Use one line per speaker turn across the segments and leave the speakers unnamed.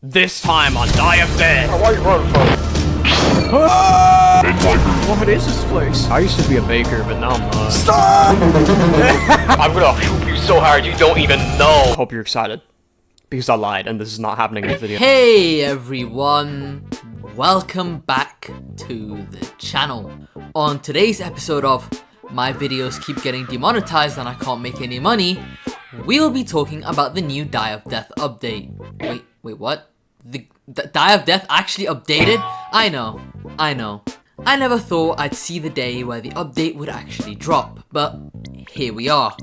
This time on Die of Death.
Why you running from?
What is this place? I used to be a baker, but now I'm not.
Stop! I'm gonna hoop you so hard you don't even know.
Hope you're excited. Because I lied, and this is not happening in the video.
Hey everyone, welcome back to the channel. On today's episode of My Videos Keep Getting Demonetized and I Can't Make Any Money, we'll be talking about the new Die of Death update. Wait, what? The Die of Death actually updated? I know. I never thought I'd see the day where the update would actually drop, but here we are.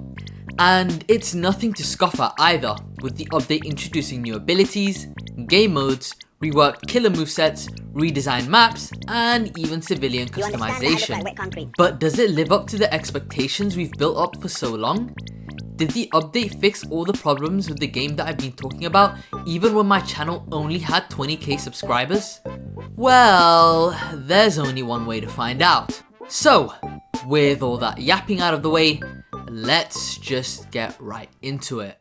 And it's nothing to scoff at either, with the update introducing new abilities, game modes, reworked killer movesets, redesigned maps, and even civilian customization. But does it live up to the expectations we've built up for so long? Did the update fix all the problems with the game that I've been talking about, even when my channel only had 20k subscribers? Well, there's only one way to find out. So, with all that yapping out of the way, let's just get right into it.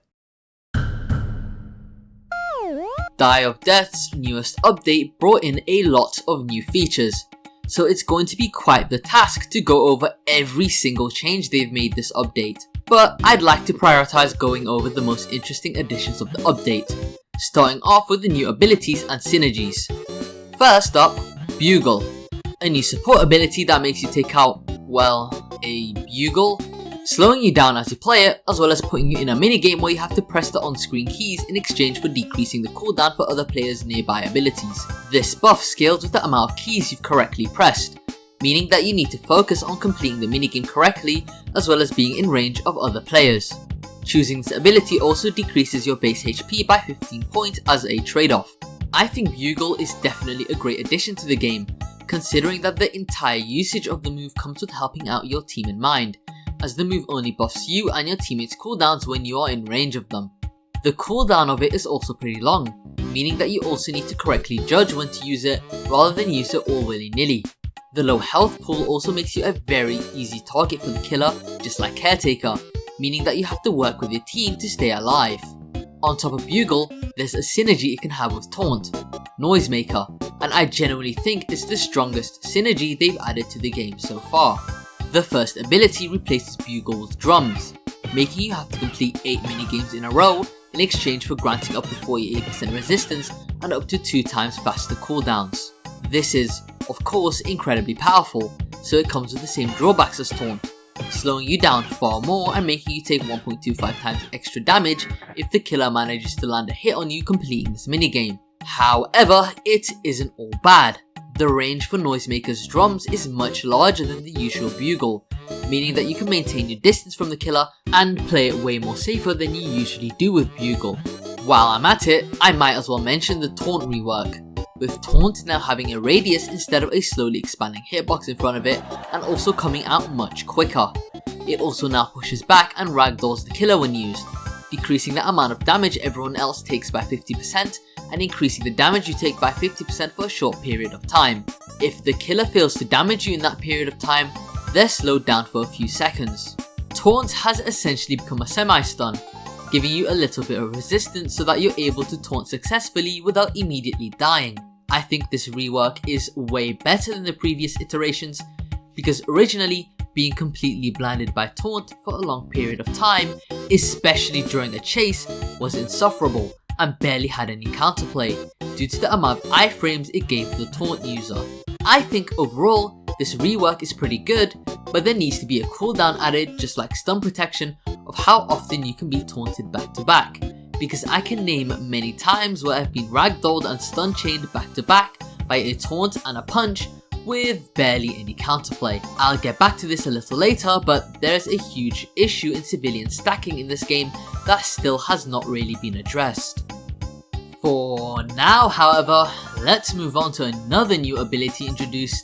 Die of Death's newest update brought in a lot of new features, so it's going to be quite the task to go over every single change they've made this update. But I'd like to prioritize going over the most interesting additions of the update, starting off with the new abilities and synergies. First up, Bugle, a new support ability that makes you take out, well, a bugle, slowing you down as you play it, as well as putting you in a minigame where you have to press the on-screen keys in exchange for decreasing the cooldown for other players' nearby abilities. This buff scales with the amount of keys you've correctly pressed, meaning that you need to focus on completing the minigame correctly as well as being in range of other players. Choosing this ability also decreases your base HP by 15 points as a trade-off. I think Bugle is definitely a great addition to the game, considering that the entire usage of the move comes with helping out your team in mind, as the move only buffs you and your teammates' cooldowns when you are in range of them. The cooldown of it is also pretty long, meaning that you also need to correctly judge when to use it rather than use it all willy-nilly. The low health pool also makes you a very easy target for the killer, just like Caretaker, meaning that you have to work with your team to stay alive. On top of Bugle, there's a synergy it can have with Taunt, Noisemaker, and I genuinely think it's the strongest synergy they've added to the game so far. The first ability replaces Bugle with Drums, making you have to complete 8 minigames in a row in exchange for granting up to 48% resistance and up to 2 times faster cooldowns. This is, of course, incredibly powerful, so it comes with the same drawbacks as Taunt, slowing you down far more and making you take 1.25 times extra damage if the killer manages to land a hit on you completing this minigame. However, it isn't all bad. The range for Noisemaker's drums is much larger than the usual Bugle, meaning that you can maintain your distance from the killer and play it way more safer than you usually do with Bugle. While I'm at it, I might as well mention the Taunt rework, with Taunt now having a radius instead of a slowly expanding hitbox in front of it, and also coming out much quicker. It also now pushes back and ragdolls the killer when used, decreasing the amount of damage everyone else takes by 50% and increasing the damage you take by 50% for a short period of time. If the killer fails to damage you in that period of time, they're slowed down for a few seconds. Taunt has essentially become a semi-stun, giving you a little bit of resistance so that you're able to taunt successfully without immediately dying. I think this rework is way better than the previous iterations, because originally, being completely blinded by Taunt for a long period of time, especially during a chase, was insufferable and barely had any counterplay due to the amount of iframes it gave the Taunt user. I think overall, this rework is pretty good, but there needs to be a cooldown added, just like stun protection, of how often you can be taunted back to back, because I can name many times where I've been ragdolled and stun chained back to back by a taunt and a punch with barely any counterplay. I'll get back to this a little later, but there's a huge issue in civilian stacking in this game that still has not really been addressed. For now, however, let's move on to another new ability introduced,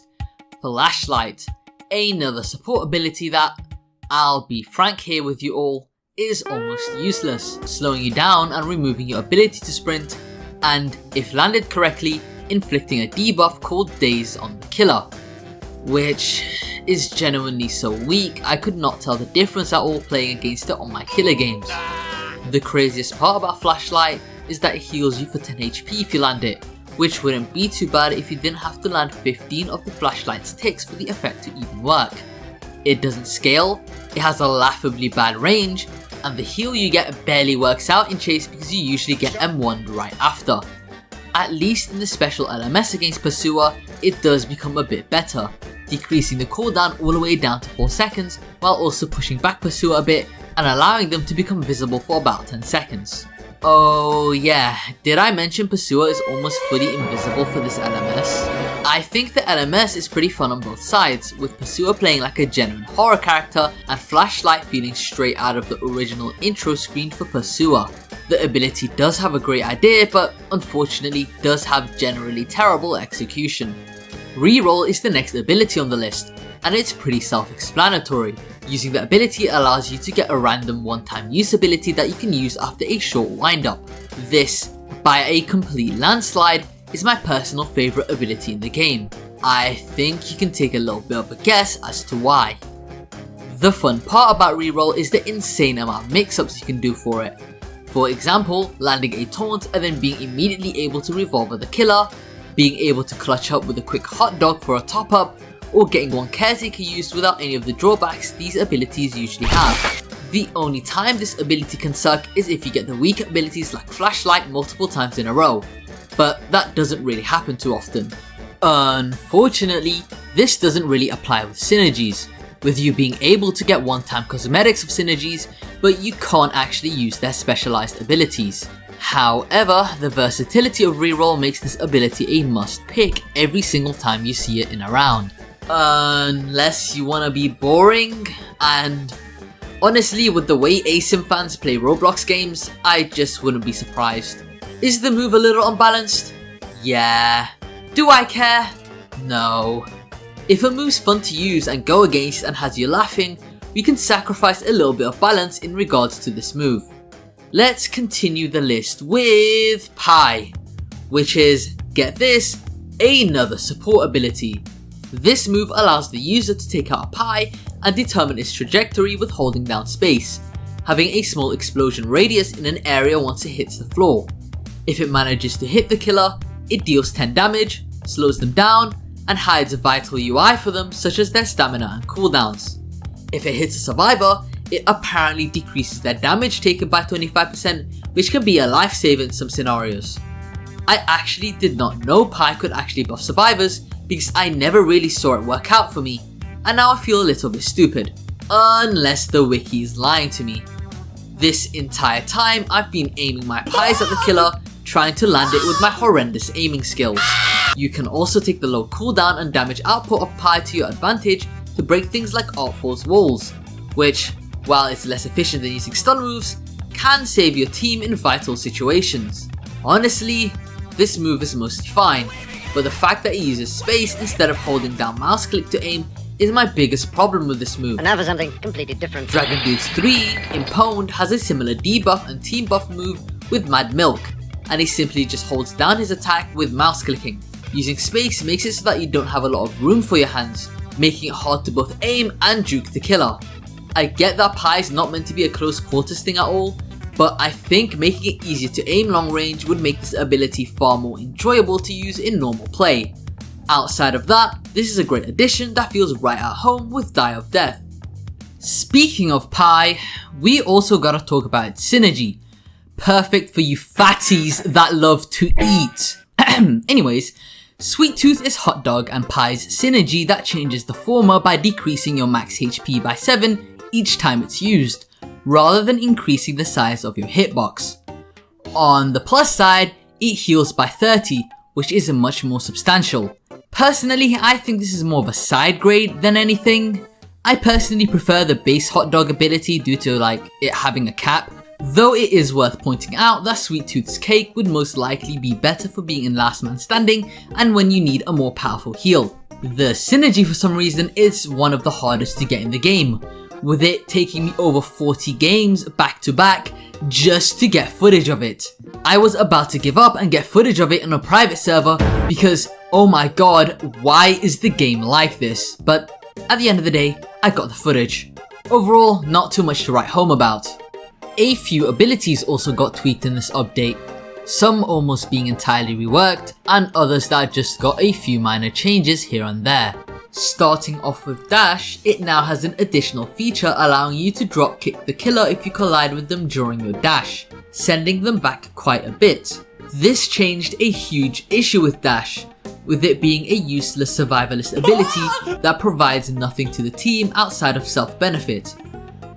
Flashlight, another support ability that, I'll be frank here with you all, is almost useless, slowing you down and removing your ability to sprint, and, if landed correctly, inflicting a debuff called Daze on the killer, which is genuinely so weak I could not tell the difference at all playing against it on my killer games. The craziest part about Flashlight is that it heals you for 10 HP if you land it, which wouldn't be too bad if you didn't have to land 15 of the flashlight's ticks for the effect to even work. It doesn't scale, it has a laughably bad range, and the heal you get barely works out in chase because you usually get M1'd right after. At least in the special LMS against Pursuer, it does become a bit better, decreasing the cooldown all the way down to 4 seconds while also pushing back Pursuer a bit and allowing them to become visible for about 10 seconds. Oh yeah, did I mention Pursuer is almost fully invisible for this LMS? I think the LMS is pretty fun on both sides, with Pursuer playing like a genuine horror character and Flashlight feeling straight out of the original intro screen for Pursuer. The ability does have a great idea, but unfortunately does have generally terrible execution. Reroll is the next ability on the list, and it's pretty self-explanatory. Using the ability allows you to get a random one-time use ability that you can use after a short wind-up. This, by a complete landslide, is my personal favourite ability in the game. I think you can take a little bit of a guess as to why. The fun part about Reroll is the insane amount of mix-ups you can do for it. For example, landing a taunt and then being immediately able to revolver the killer, being able to clutch up with a quick hot dog for a top up, or getting one caretaker used without any of the drawbacks these abilities usually have. The only time this ability can suck is if you get the weak abilities like Flashlight multiple times in a row, but that doesn't really happen too often. Unfortunately, this doesn't really apply with synergies, with you being able to get one-time cosmetics of synergies, but you can't actually use their specialized abilities. However, the versatility of Reroll makes this ability a must pick every single time you see it in a round. Unless you wanna be boring, and honestly with the way ASIM fans play Roblox games, I just wouldn't be surprised. Is the move a little unbalanced? Yeah. Do I care? No. If a move's fun to use and go against and has you laughing, we can sacrifice a little bit of balance in regards to this move. Let's continue the list with Pie, which is, get this, another support ability. This move allows the user to take out a pie and determine its trajectory with holding down space, having a small explosion radius in an area once it hits the floor. If it manages to hit the killer, it deals 10 damage, slows them down, and hides a vital UI for them such as their stamina and cooldowns. If it hits a survivor, it apparently decreases their damage taken by 25%, which can be a lifesaver in some scenarios. I actually did not know Pie could actually buff survivors because I never really saw it work out for me, and now I feel a little bit stupid, unless the wiki is lying to me. This entire time I've been aiming my pies at the killer, trying to land it with my horrendous aiming skills. You can also take the low cooldown and damage output of Pie to your advantage to break things like Artful's walls, which, while it's less efficient than using stun moves, can save your team in vital situations. Honestly, this move is mostly fine, but the fact that it uses space instead of holding down mouse click to aim is my biggest problem with this move.
And now for something completely different.
Dragon Dudes 3, Imponed, has a similar debuff and team buff move with Mad Milk, and he simply just holds down his attack with mouse clicking. Using space makes it so that you don't have a lot of room for your hands, making it hard to both aim and juke the killer. I get that Pie is not meant to be a close quarters thing at all, but I think making it easier to aim long range would make this ability far more enjoyable to use in normal play. Outside of that, this is a great addition that feels right at home with Die of Death. Speaking of Pie, we also gotta talk about its synergy. Perfect for you fatties that love to eat. Anyways, Sweet Tooth is Hot Dog and Pie's synergy that changes the former by decreasing your max HP by 7 each time it's used, rather than increasing the size of your hitbox. On the plus side, it heals by 30, which is much more substantial. Personally, I think this is more of a side grade than anything. I personally prefer the base Hot Dog ability due to it having a cap, though it is worth pointing out that Sweet Tooth's cake would most likely be better for being in last man standing and when you need a more powerful heal. The synergy for some reason is one of the hardest to get in the game, with it taking me over 40 games back to back just to get footage of it. I was about to give up and get footage of it on a private server because, oh my god, why is the game like this? But at the end of the day, I got the footage. Overall, not too much to write home about. A few abilities also got tweaked in this update. some almost being entirely reworked, and others that just got a few minor changes here and there. Starting off with dash, it now has an additional feature allowing you to drop kick the killer if you collide with them during your dash, sending them back quite a bit. This changed a huge issue with dash, with it being a useless survivalist ability that provides nothing to the team outside of self-benefit.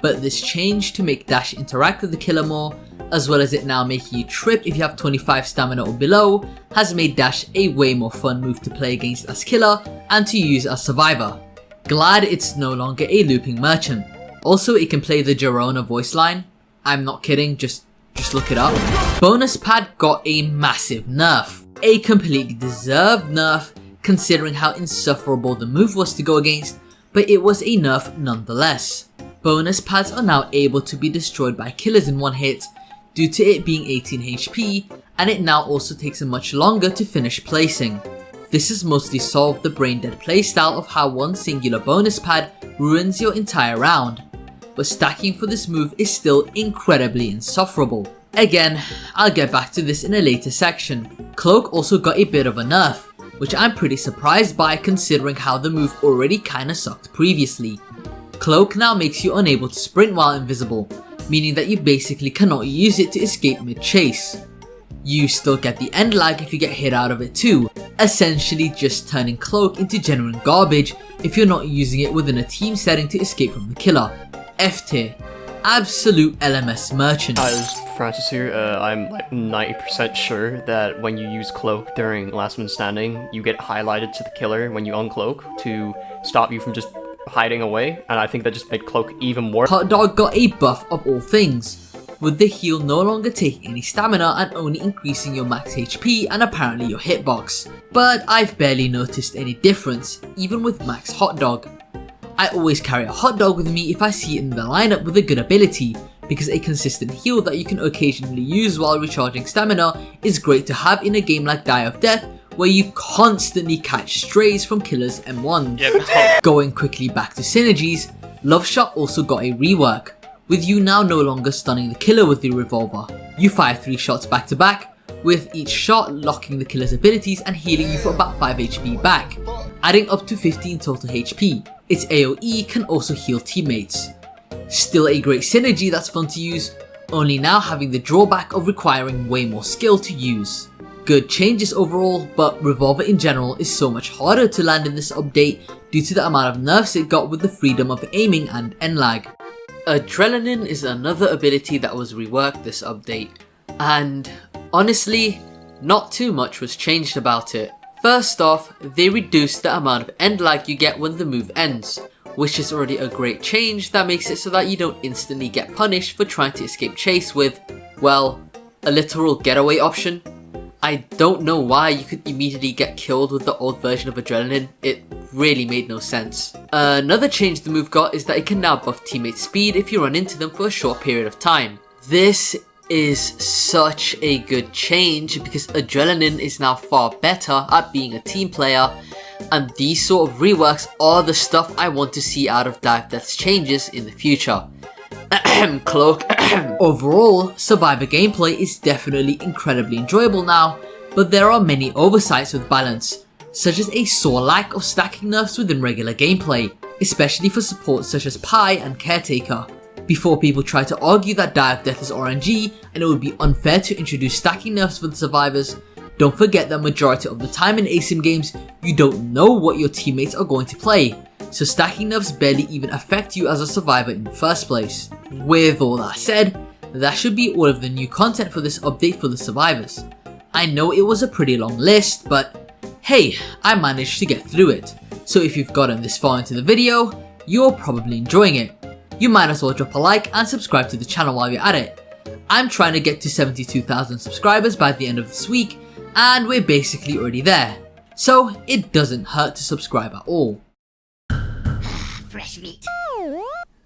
But this change to make dash interact with the killer more, as well as it now making you trip if you have 25 stamina or below, has made dash a way more fun move to play against as killer and to use as survivor. Glad it's no longer a looping merchant. Also, it can play the Jerona voice line. I'm not kidding, just look it up. Bonus pad got a massive nerf. A completely deserved nerf considering how insufferable the move was to go against, but it was a nerf nonetheless. Bonus pads are now able to be destroyed by killers in one hit due to it being 18 HP, and it now also takes a much longer to finish placing. This has mostly solved the brain dead playstyle of how one singular bonus pad ruins your entire round, but stacking for this move is still incredibly insufferable. Again, I'll get back to this in a later section. Cloak also got a bit of a nerf, which I'm pretty surprised by considering how the move already kinda sucked previously. Cloak now makes you unable to sprint while invisible, meaning that you basically cannot use it to escape mid-chase. You still get the end lag if you get hit out of it too, essentially just turning Cloak into genuine garbage if you're not using it within a team setting to escape from the killer. F tier. Absolute LMS merchant.
Hi, this is Francis here. I'm like 90% sure that when you use Cloak during Last Man Standing, you get highlighted to the killer when you uncloak to stop you from just hiding away, and I think that just made Cloak even more.
Hot Dog got a buff of all things, with the heal no longer taking any stamina and only increasing your max HP and apparently your hitbox. But I've barely noticed any difference, even with max Hot Dog. I always carry a Hot Dog with me if I see it in the lineup with a good ability, because a consistent heal that you can occasionally use while recharging stamina is great to have in a game like Die of Death, where you constantly catch strays from killers M1s.
Yeah,
Going quickly back to synergies, Love Shot also got a rework, with you now no longer stunning the killer with the revolver. You fire 3 shots back to back, with each shot locking the killer's abilities and healing you for about 5 HP back, adding up to 15 total HP. Its AoE can also heal teammates. Still a great synergy that's fun to use, only now having the drawback of requiring way more skill to use. Good changes overall, but Revolver in general is so much harder to land in this update due to the amount of nerfs it got with the freedom of aiming and end lag. Adrenaline is another ability that was reworked this update, and honestly, not too much was changed about it. First off, they reduced the amount of end lag you get when the move ends, which is already a great change that makes it so that you don't instantly get punished for trying to escape chase with, well, a literal getaway option. I don't know why you could immediately get killed with the old version of Adrenaline, it really made no sense. Another change the move got is that it can now buff teammate speed if you run into them for a short period of time. This is such a good change because Adrenaline is now far better at being a team player, and these sort of reworks are the stuff I want to see out of Die of Death's changes in the future. Cloak. Overall, Survivor gameplay is definitely incredibly enjoyable now, but there are many oversights with balance, such as a sore lack of stacking nerfs within regular gameplay, especially for supports such as Pi and Caretaker. Before people try to argue that Die of Death is RNG and it would be unfair to introduce stacking nerfs for the survivors, don't forget that majority of the time in ASIM games, you don't know what your teammates are going to play, so stacking nerfs barely even affect you as a survivor in the first place. With all that said, that should be all of the new content for this update for the survivors. I know it was a pretty long list, but hey, I managed to get through it, so if you've gotten this far into the video, you're probably enjoying it. You might as well drop a like and subscribe to the channel while you're at it. I'm trying to get to 72,000 subscribers by the end of this week, and we're basically already there, so it doesn't hurt to subscribe at all.
Fresh meat.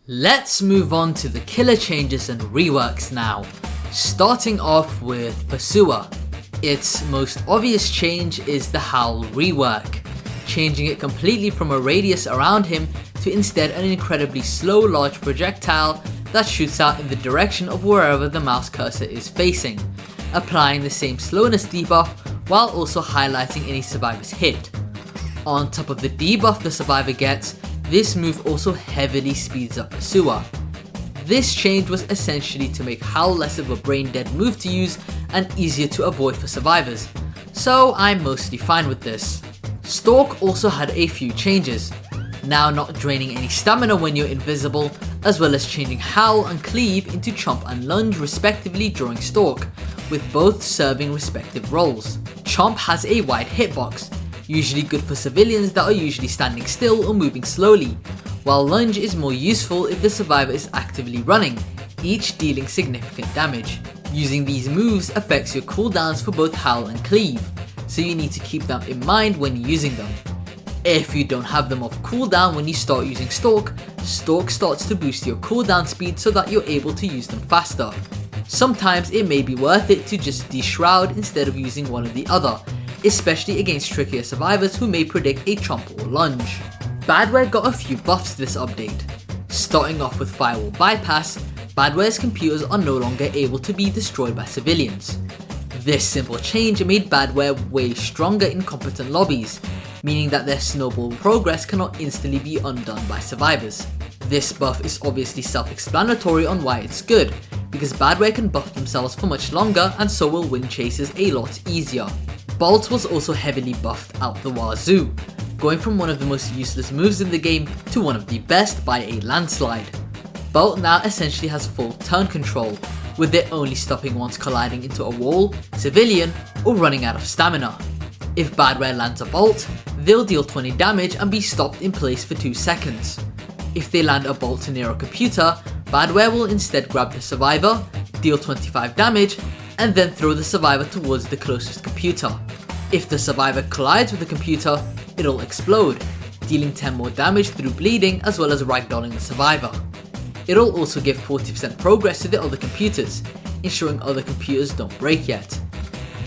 Let's move on to the killer changes and reworks now, starting off with Pursuer. Its most obvious change is the Howl rework, changing it completely from a radius around him to instead an incredibly slow large projectile that shoots out in the direction of wherever the mouse cursor is facing, applying the same slowness debuff while also highlighting any survivor's hit. On top of the debuff the survivor gets, this move also heavily speeds up Pursuer. This change was essentially to make Howl less of a brain dead move to use and easier to avoid for survivors, so I'm mostly fine with this. Stalk also had a few changes, now not draining any stamina when you're invisible, as well as changing Howl and Cleave into Chomp and Lunge respectively during Stalk, with both serving respective roles. Chomp has a wide hitbox, usually good for civilians that are usually standing still or moving slowly, while Lunge is more useful if the survivor is actively running, each dealing significant damage. Using these moves affects your cooldowns for both Howl and Cleave, so you need to keep them in mind when using them. If you don't have them off cooldown when you start using Stalk, Stalk starts to boost your cooldown speed so that you're able to use them faster. Sometimes it may be worth it to just de-shroud instead of using one or the other, especially against trickier survivors who may predict a Chomp or Lunge. Badware got a few buffs this update. Starting off with Firewall Bypass, Badware's computers are no longer able to be destroyed by civilians. This simple change made Badware way stronger in competent lobbies, meaning that their snowball progress cannot instantly be undone by survivors. This buff is obviously self-explanatory on why it's good, because Badware can buff themselves for much longer and so will win chases a lot easier. Bolt was also heavily buffed out the wazoo, going from one of the most useless moves in the game to one of the best by a landslide. Bolt now essentially has full turn control, with it only stopping once colliding into a wall, civilian, or running out of stamina. If Badware lands a bolt, they'll deal 20 damage and be stopped in place for 2 seconds. If they land a bolt near a computer, Badware will instead grab the survivor, deal 25 damage, and then throw the survivor towards the closest computer. If the survivor collides with the computer, it'll explode, dealing 10 more damage through bleeding as well as ragdolling the survivor. It'll also give 40% progress to the other computers, ensuring other computers don't break yet.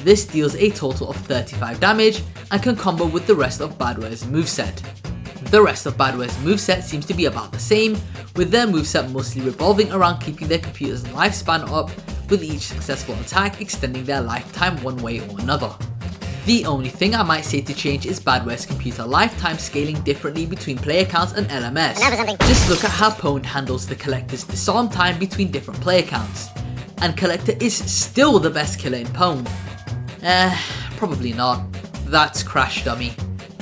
This deals a total of 35 damage and can combo with the rest of Badware's moveset. The rest of Badware's moveset seems to be about the same, with their moveset mostly revolving around keeping their computer's lifespan up, with each successful attack extending their lifetime one way or another. The only thing I might say to change is Badware's computer lifetime scaling differently between player counts and LMS. Just look at how Pwned handles the Collector's disarm time between different player counts. And Collector is still the best killer in Pwned. Probably not. That's Crash Dummy.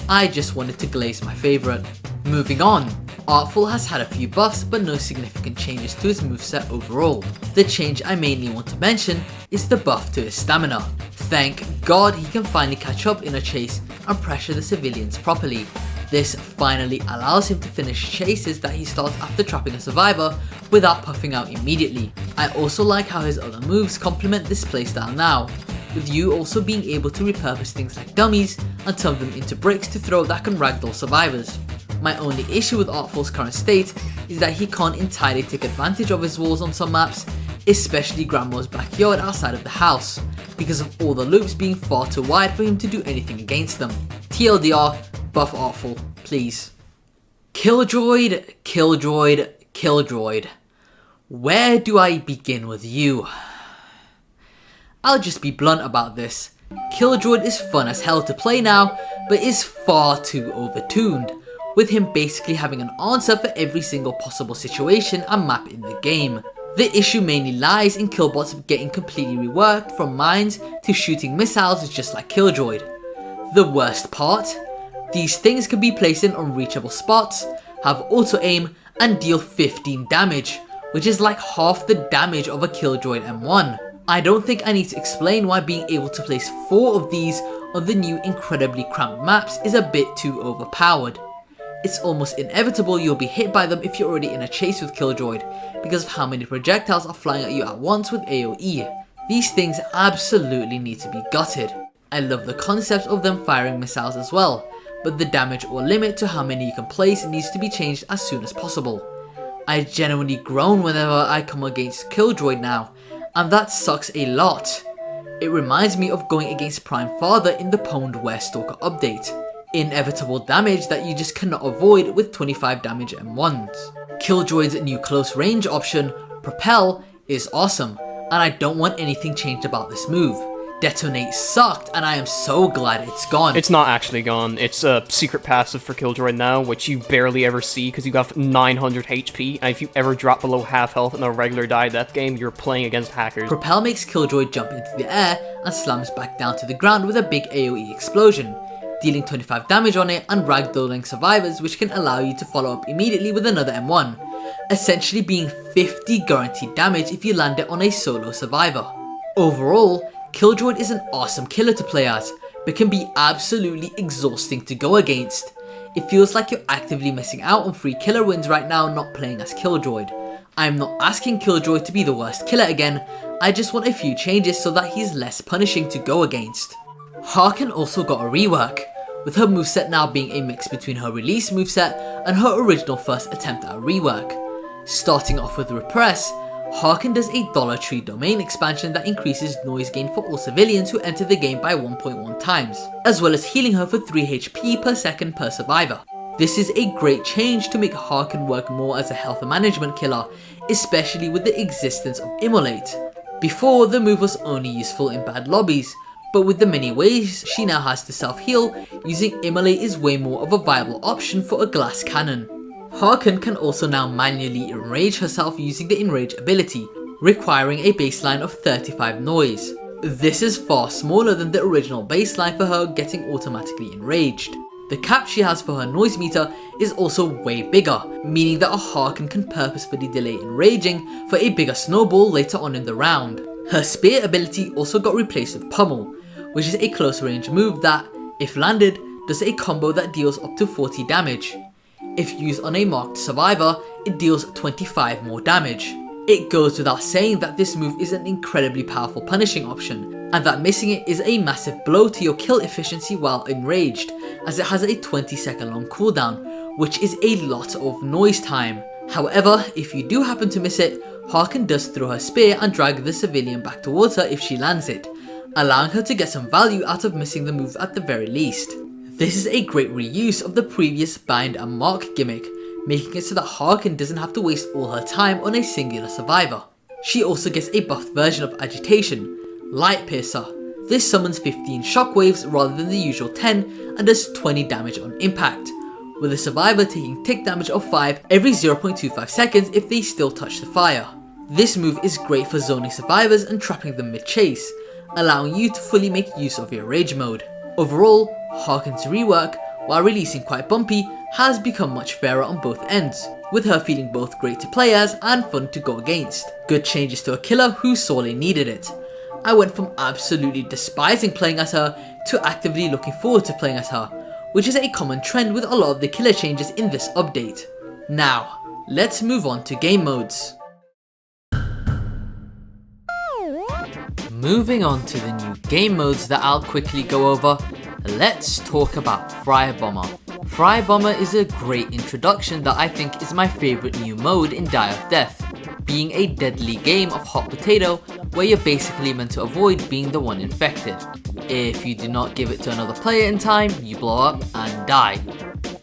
I just wanted to glaze my favourite. Moving on, Artful has had a few buffs but no significant changes to his moveset overall. The change I mainly want to mention is the buff to his stamina. Thank God he can finally catch up in a chase and pressure the civilians properly. This finally allows him to finish chases that he starts after trapping a survivor without puffing out immediately. I also like how his other moves complement this playstyle now, with you also being able to repurpose things like dummies and turn them into bricks to throw that can ragdoll survivors. My only issue with Artful's current state is that he can't entirely take advantage of his walls on some maps, especially Grandma's backyard outside of the house, because of all the loops being far too wide for him to do anything against them. TLDR, buff Artful, please. Killjoy, Killjoy, Killjoy. Where do I begin with you? I'll just be blunt about this. Killjoy is fun as hell to play now, but is far too overtuned, with him basically having an answer for every single possible situation and map in the game. The issue mainly lies in Killbots getting completely reworked from mines to shooting missiles just like Killjoy. The worst part? These things can be placed in unreachable spots, have auto-aim, and deal 15 damage, which is like half the damage of a Killjoy M1. I don't think I need to explain why being able to place 4 of these on the new incredibly cramped maps is a bit too overpowered. It's almost inevitable you'll be hit by them if you're already in a chase with Killjoy, because of how many projectiles are flying at you at once with AoE. These things absolutely need to be gutted. I love the concept of them firing missiles as well, but the damage or limit to how many you can place needs to be changed as soon as possible. I genuinely groan whenever I come against Killjoy now, and that sucks a lot. It reminds me of going against Prime Father in the Pwned Werestalker update. Inevitable damage that you just cannot avoid with 25 damage M1s. Killjoy's new close range option, Propel, is awesome, and I don't want anything changed about this move. Detonate sucked, and I am so glad it's gone.
It's not actually gone. It's a secret passive for Killjoy now, which you barely ever see because you got 900 HP, and if you ever drop below half health in a regular die death game, you're playing against hackers.
Propel makes Killjoy jump into the air and slams back down to the ground with a big AoE explosion, dealing 25 damage on it and ragdolling survivors, which can allow you to follow up immediately with another M1, essentially being 50 guaranteed damage if you land it on a solo survivor. Overall, Killjoy is an awesome killer to play as, but can be absolutely exhausting to go against. It feels like you're actively missing out on free killer wins right now not playing as Killjoy. I am not asking Killjoy to be the worst killer again, I just want a few changes so that he's less punishing to go against. Harken also got a rework, with her moveset now being a mix between her release moveset and her original first attempt at a rework. Starting off with Repress, Harken does a Dollar Tree domain expansion that increases noise gain for all civilians who enter the game by 1.1 times, as well as healing her for 3 HP per second per survivor. This is a great change to make Harken work more as a health management killer, especially with the existence of Immolate. Before, the move was only useful in bad lobbies, but with the many ways she now has to self-heal, using Immolate is way more of a viable option for a glass cannon. Harken can also now manually enrage herself using the enrage ability, requiring a baseline of 35 noise. This is far smaller than the original baseline for her getting automatically enraged. The cap she has for her noise meter is also way bigger, meaning that a Harken can purposefully delay enraging for a bigger snowball later on in the round. Her spear ability also got replaced with Pummel, which is a close range move that, if landed, does a combo that deals up to 40 damage. If used on a marked survivor, it deals 25 more damage. It goes without saying that this move is an incredibly powerful punishing option, and that missing it is a massive blow to your kill efficiency while enraged, as it has a 20-second long cooldown, which is a lot of noise time. However, if you do happen to miss it, Harken does throw her spear and drag the civilian back towards her if she lands it, allowing her to get some value out of missing the move at the very least. This is a great reuse of the previous bind and mark gimmick, making it so that Harken doesn't have to waste all her time on a singular survivor. She also gets a buffed version of Agitation, Light Piercer. This summons 15 shockwaves rather than the usual 10 and does 20 damage on impact, with a survivor taking tick damage of 5 every 0.25 seconds if they still touch the fire. This move is great for zoning survivors and trapping them mid-chase, allowing you to fully make use of your rage mode. Overall, Harken's rework, while releasing quite bumpy, has become much fairer on both ends, with her feeling both great to play as and fun to go against. Good changes to a killer who sorely needed it. I went from absolutely despising playing as her to actively looking forward to playing as her, which is a common trend with a lot of the killer changes in this update. Now, let's move on to game modes. Moving on to the new game modes that I'll quickly go over, let's talk about Firebomber. Firebomber is a great introduction that I think is my favourite new mode in Die of Death, being a deadly game of hot potato where you're basically meant to avoid being the one infected. If you do not give it to another player in time, you blow up and die.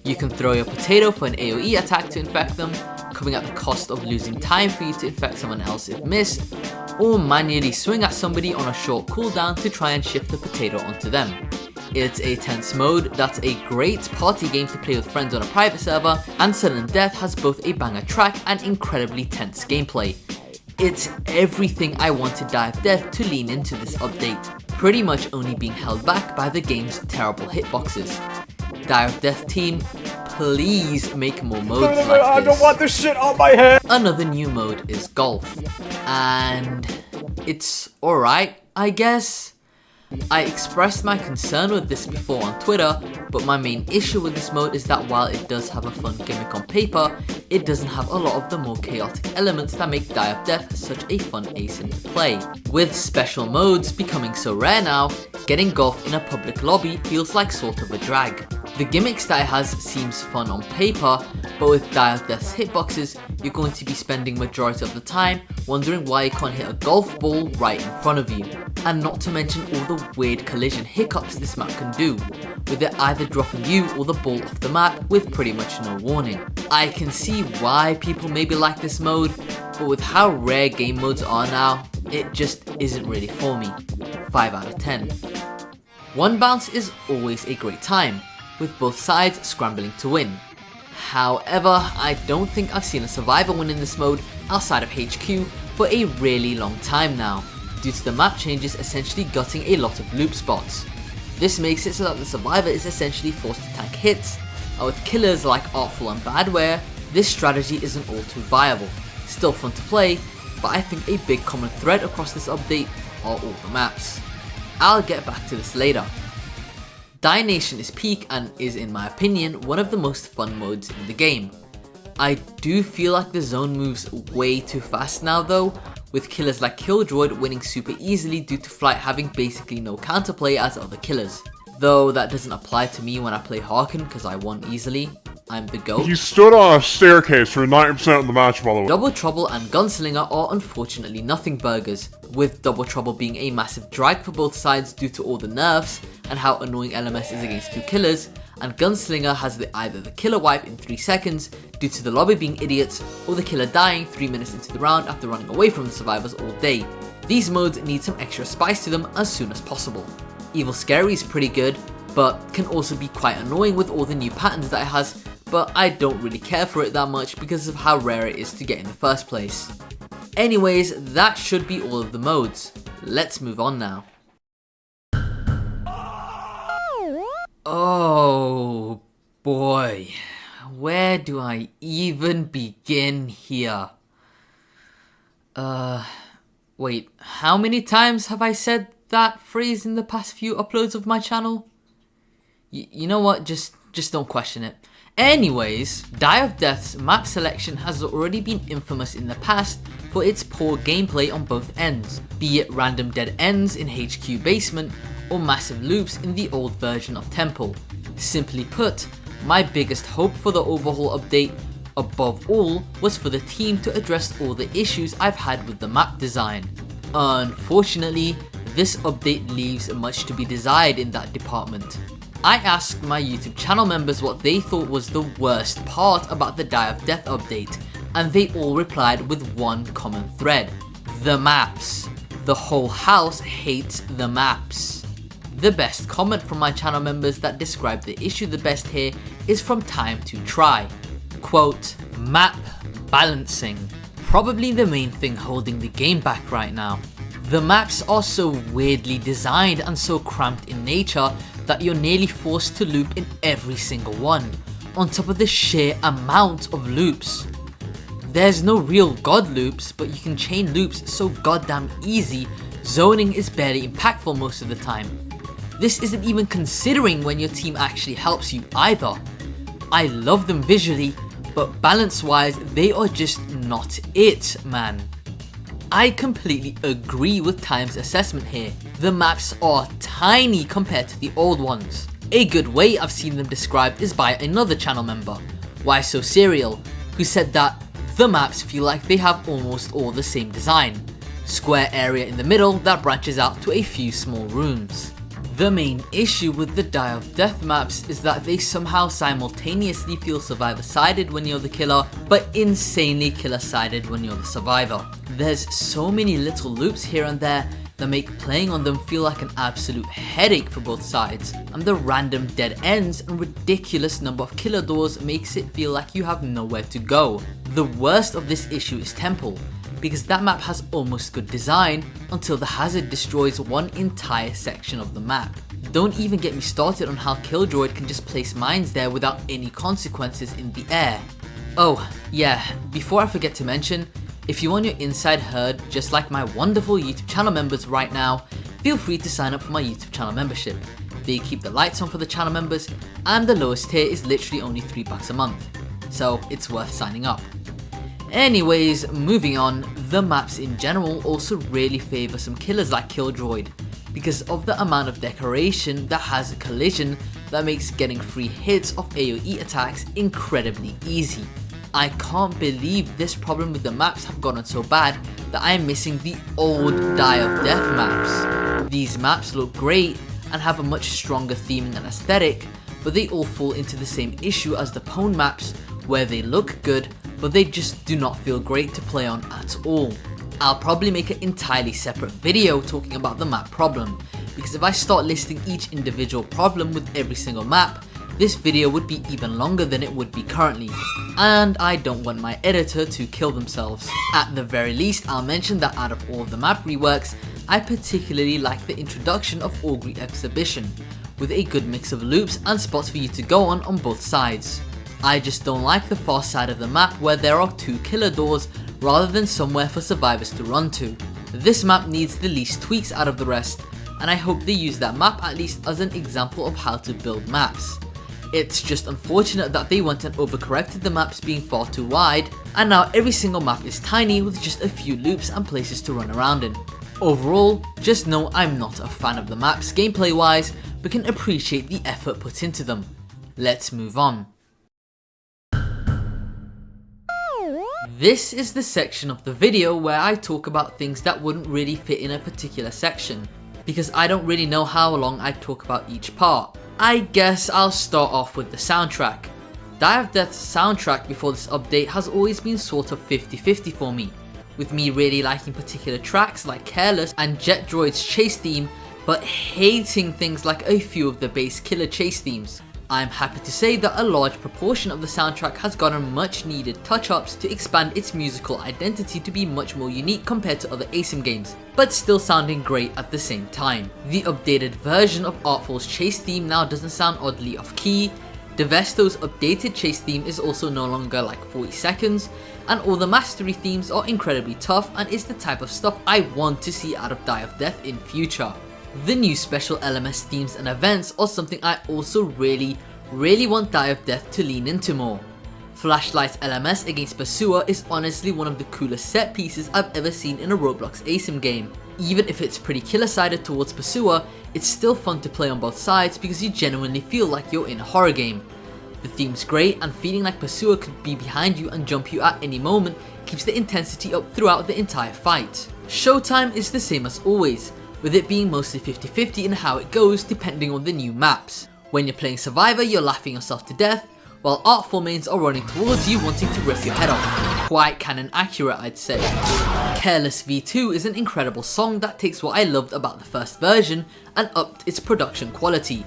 You can throw your potato for an AoE attack to infect them, coming at the cost of losing time for you to infect someone else if missed, or manually swing at somebody on a short cooldown to try and shift the potato onto them. It's a tense mode that's a great party game to play with friends on a private server, and Sudden Death has both a banger track and incredibly tense gameplay. It's everything I wanted Die of Death to lean into this update, pretty much only being held back by the game's terrible hitboxes. Die of Death team, please make more modes like this.
I don't want this shit on my head!
Another new mode is Golf, and it's alright, I guess. I expressed my concern with this before on Twitter, but my main issue with this mode is that while it does have a fun gimmick on paper, it doesn't have a lot of the more chaotic elements that make Die of Death such a fun async to play. With special modes becoming so rare now, getting Golf in a public lobby feels like sort of a drag. The gimmicks that it has seems fun on paper, but with Die of Death's hitboxes, you're going to be spending majority of the time wondering why you can't hit a golf ball right in front of you. And not to mention all the weird collision hiccups this map can do, with it either dropping you or the ball off the map with pretty much no warning. I can see why people maybe like this mode, but with how rare game modes are now, it just isn't really for me. 5 out of 10. One bounce is always a great time, with both sides scrambling to win. However, I don't think I've seen a survivor win in this mode outside of HQ for a really long time now, due to the map changes essentially gutting a lot of loop spots. This makes it so that the survivor is essentially forced to tank hits, and with killers like Artful and Badware, this strategy isn't all too viable. Still fun to play, but I think a big common thread across this update are all the maps. I'll get back to this later. Die Nation is peak and is, in my opinion, one of the most fun modes in the game. I do feel like the zone moves way too fast now though, with killers like Killjoy winning super easily due to Flight having basically no counterplay as other killers. Though that doesn't apply to me when I play Harken because I won easily. I'm the GOAT.
He stood on a staircase for 90% of the match, by the way.
Double Trouble and Gunslinger are unfortunately nothing burgers, with Double Trouble being a massive drag for both sides due to all the nerfs and how annoying LMS is against two killers, and Gunslinger has either the killer wipe in 3 seconds due to the lobby being idiots, or the killer dying 3 minutes into the round after running away from the survivors all day. These modes need some extra spice to them as soon as possible. Evil Scary is pretty good, but can also be quite annoying with all the new patterns that it has, but I don't really care for it that much because of how rare it is to get in the first place. Anyways, that should be all of the modes. Let's move on now. Oh boy, where do I even begin here? Wait, how many times have I said that phrase in the past few uploads of my channel? You know what, just don't question it. Anyways, Die of Death's map selection has already been infamous in the past for its poor gameplay on both ends, be it random dead ends in HQ Basement or massive loops in the old version of Temple. Simply put, my biggest hope for the Overhaul update, above all, was for the team to address all the issues I've had with the map design. Unfortunately, this update leaves much to be desired in that department. I asked my YouTube channel members what they thought was the worst part about the Die of Death update, and they all replied with one common thread: the maps. The whole house hates the maps. The best comment from my channel members that described the issue the best here is from Time to Try. Quote, map balancing. Probably the main thing holding the game back right now. The maps are so weirdly designed and so cramped in nature that you're nearly forced to loop in every single one, on top of the sheer amount of loops. There's no real god loops, but you can chain loops so goddamn easy, zoning is barely impactful most of the time. This isn't even considering when your team actually helps you either. I love them visually, but balance wise they are just not it, man. I completely agree with Time's assessment here. The maps are tiny compared to the old ones. A good way I've seen them described is by another channel member, Why So Serial, who said that the maps feel like they have almost all the same design. Square area in the middle that branches out to a few small rooms. The main issue with the Die of Death maps is that they somehow simultaneously feel survivor-sided when you're the killer, but insanely killer-sided when you're the survivor. There's so many little loops here and there that make playing on them feel like an absolute headache for both sides, and the random dead ends and ridiculous number of killer doors makes it feel like you have nowhere to go. The worst of this issue is Temple, because that map has almost good design until the hazard destroys one entire section of the map. Don't even get me started on how Killjoy can just place mines there without any consequences in the air. Oh yeah, before I forget to mention, if you want your inside heard just like my wonderful YouTube channel members right now, feel free to sign up for my YouTube channel membership. They keep the lights on for the channel members, and the lowest tier is literally only $3 a month, so it's worth signing up. Anyways, moving on, the maps in general also really favour some killers like Killjoy, because of the amount of decoration that has a collision that makes getting free hits of AoE attacks incredibly easy. I can't believe this problem with the maps have gotten so bad that I am missing the old Die of Death maps. These maps look great and have a much stronger theming and aesthetic, but they all fall into the same issue as the Pwn maps, where they look good but they just do not feel great to play on at all. I'll probably make an entirely separate video talking about the map problem, because if I start listing each individual problem with every single map, this video would be even longer than it would be currently, and I don't want my editor to kill themselves. At the very least, I'll mention that out of all of the map reworks, I particularly like the introduction of Augury Exhibition, with a good mix of loops and spots for you to go on both sides. I just don't like the far side of the map where there are 2 killer doors rather than somewhere for survivors to run to. This map needs the least tweaks out of the rest, and I hope they use that map at least as an example of how to build maps. It's just unfortunate that they went and overcorrected the maps being far too wide, and now every single map is tiny with just a few loops and places to run around in. Overall, just know I'm not a fan of the maps gameplay wise, but can appreciate the effort put into them. Let's move on. This is the section of the video where I talk about things that wouldn't really fit in a particular section, because I don't really know how long I'd talk about each part. I guess I'll start off with the soundtrack. Die of Death's soundtrack before this update has always been sort of 50-50 for me, with me really liking particular tracks like Careless and Jet Droid's chase theme, but hating things like a few of the base killer chase themes. I'm happy to say that a large proportion of the soundtrack has gotten much needed touch-ups to expand its musical identity to be much more unique compared to other ASIM games, but still sounding great at the same time. The updated version of Artful's chase theme now doesn't sound oddly off-key, Devesto's updated chase theme is also no longer like 40 seconds, and all the mastery themes are incredibly tough and is the type of stuff I want to see out of Die of Death in future. The new special LMS themes and events are something I also really want Die of Death to lean into more. Flashlight's LMS against Basua is honestly one of the coolest set pieces I've ever seen in a Roblox ASIM game. Even if it's pretty killer sided towards Basua, it's still fun to play on both sides because you genuinely feel like you're in a horror game. The theme's great, and feeling like Basua could be behind you and jump you at any moment keeps the intensity up throughout the entire fight. Showtime is the same as always, with it being mostly 50-50 in how it goes depending on the new maps. When you're playing Survivor, you're laughing yourself to death, while Artful mains are running towards you wanting to rip your head off. Quite canon accurate, I'd say. Careless V2 is an incredible song that takes what I loved about the first version and upped its production quality.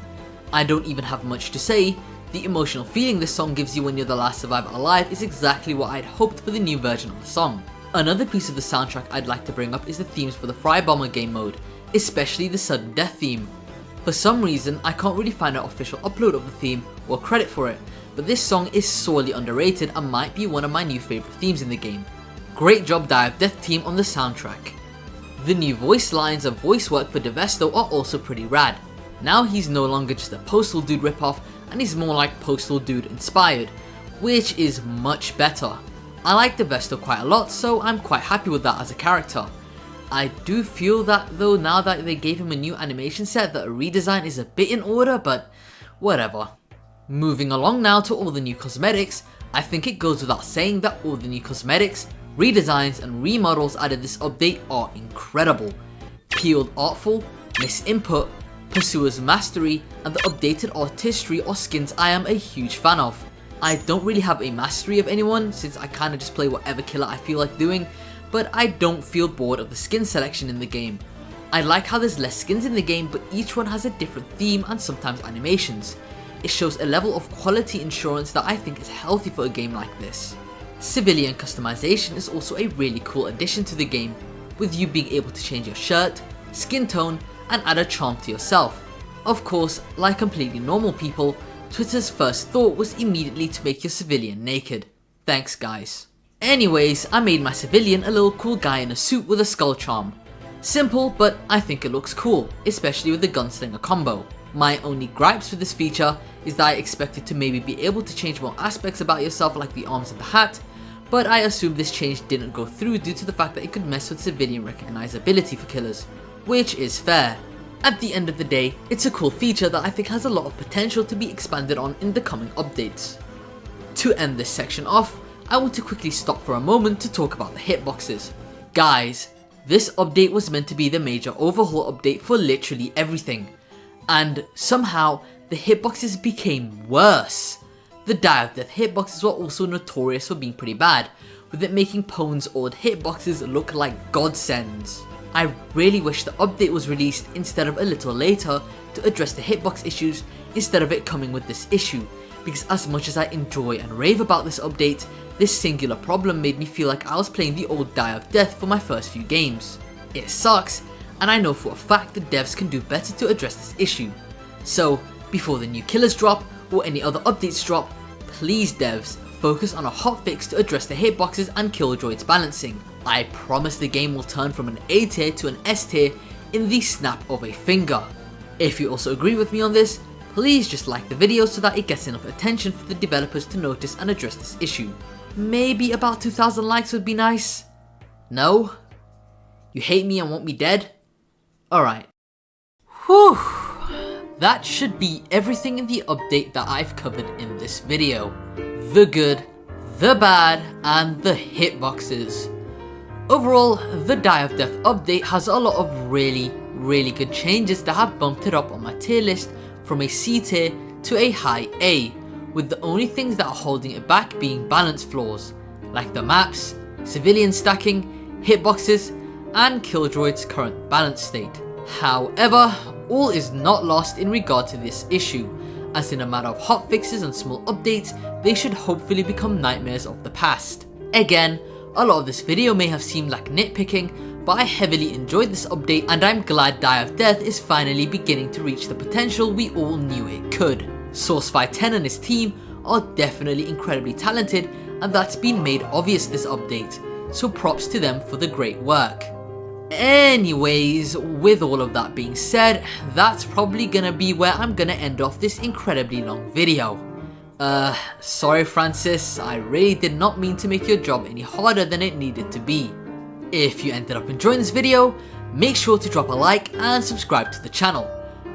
I don't even have much to say, the emotional feeling this song gives you when you're the last survivor alive is exactly what I'd hoped for the new version of the song. Another piece of the soundtrack I'd like to bring up is the themes for the Fry Bomber game mode, especially the sudden death theme. For some reason, I can't really find an official upload of the theme or credit for it, but this song is sorely underrated and might be one of my new favourite themes in the game. Great job Die of Death team on the soundtrack. The new voice lines and voice work for Devesto are also pretty rad. Now he's no longer just a Postal Dude ripoff, and he's more like Postal Dude inspired, which is much better. I like Devesto quite a lot, so I'm quite happy with that as a character. I do feel that though now that they gave him a new animation set that a redesign is a bit in order, but whatever. Moving along now to all the new cosmetics, I think it goes without saying that all the new cosmetics, redesigns and remodels added this update are incredible. Peeled Artful, Miss Input, Pursuer's Mastery and the updated artistry are skins I am a huge fan of. I don't really have a mastery of anyone since I kinda just play whatever killer I feel like doing, but I don't feel bored of the skin selection in the game. I like how there's less skins in the game, but each one has a different theme and sometimes animations. It shows a level of quality assurance that I think is healthy for a game like this. Civilian customization is also a really cool addition to the game, with you being able to change your shirt, skin tone, and add a charm to yourself. Of course, like completely normal people, Twitter's first thought was immediately to make your civilian naked. Thanks guys. Anyways, I made my civilian a little cool guy in a suit with a skull charm. Simple, but I think it looks cool, especially with the gunslinger combo. My only gripes with this feature is that I expected to maybe be able to change more aspects about yourself like the arms and the hat, but I assume this change didn't go through due to the fact that it could mess with civilian recognizability for killers, which is fair. At the end of the day, it's a cool feature that I think has a lot of potential to be expanded on in the coming updates. To end this section off, I want to quickly stop for a moment to talk about the hitboxes. Guys, this update was meant to be the major overhaul update for literally everything, and somehow the hitboxes became worse. The Die of Death hitboxes were also notorious for being pretty bad, with it making Pone's old hitboxes look like godsends. I really wish the update was released instead of a little later to address the hitbox issues instead of it coming with this issue, because as much as I enjoy and rave about this update, this singular problem made me feel like I was playing the old Die of Death for my first few games. It sucks, and I know for a fact the devs can do better to address this issue. So, before the new killers drop, or any other updates drop, please devs, focus on a hotfix to address the hitboxes and killjoys balancing. I promise the game will turn from an A tier to an S tier in the snap of a finger. If you also agree with me on this, please just like the video so that it gets enough attention for the developers to notice and address this issue. Maybe about 2,000 likes would be nice? No? You hate me and want me dead? Alright. Whew. That should be everything in the update that I've covered in this video. The good, the bad, and the hitboxes. Overall, the Die of Death update has a lot of really good changes that have bumped it up on my tier list from a C tier to a high A, with the only things that are holding it back being balance flaws, like the maps, civilian stacking, hitboxes, and Killdroid's current balance state. However, all is not lost in regard to this issue, as in a matter of hotfixes and small updates, they should hopefully become nightmares of the past. Again, a lot of this video may have seemed like nitpicking, but I heavily enjoyed this update and I'm glad Die of Death is finally beginning to reach the potential we all knew it could. Source510 and his team are definitely incredibly talented, and that's been made obvious this update, so props to them for the great work. Anyways, with all of that being said, that's probably gonna be where I'm gonna end off this incredibly long video. Sorry Francis, I really did not mean to make your job any harder than it needed to be. If you ended up enjoying this video, make sure to drop a like and subscribe to the channel.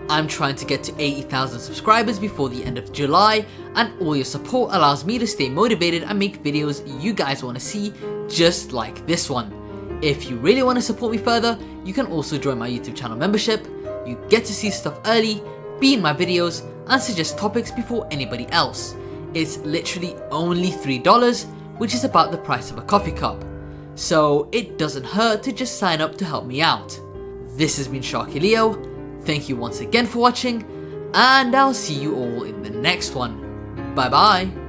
I'm trying to get to 80,000 subscribers before the end of July, and all your support allows me to stay motivated and make videos you guys want to see just like this one. If you really want to support me further, you can also join my YouTube channel membership. You get to see stuff early, be in my videos, and suggest topics before anybody else. It's literally only $3, which is about the price of a coffee cup. So it doesn't hurt to just sign up to help me out. This has been SharkyLeo, thank you once again for watching, and I'll see you all in the next one. Bye bye.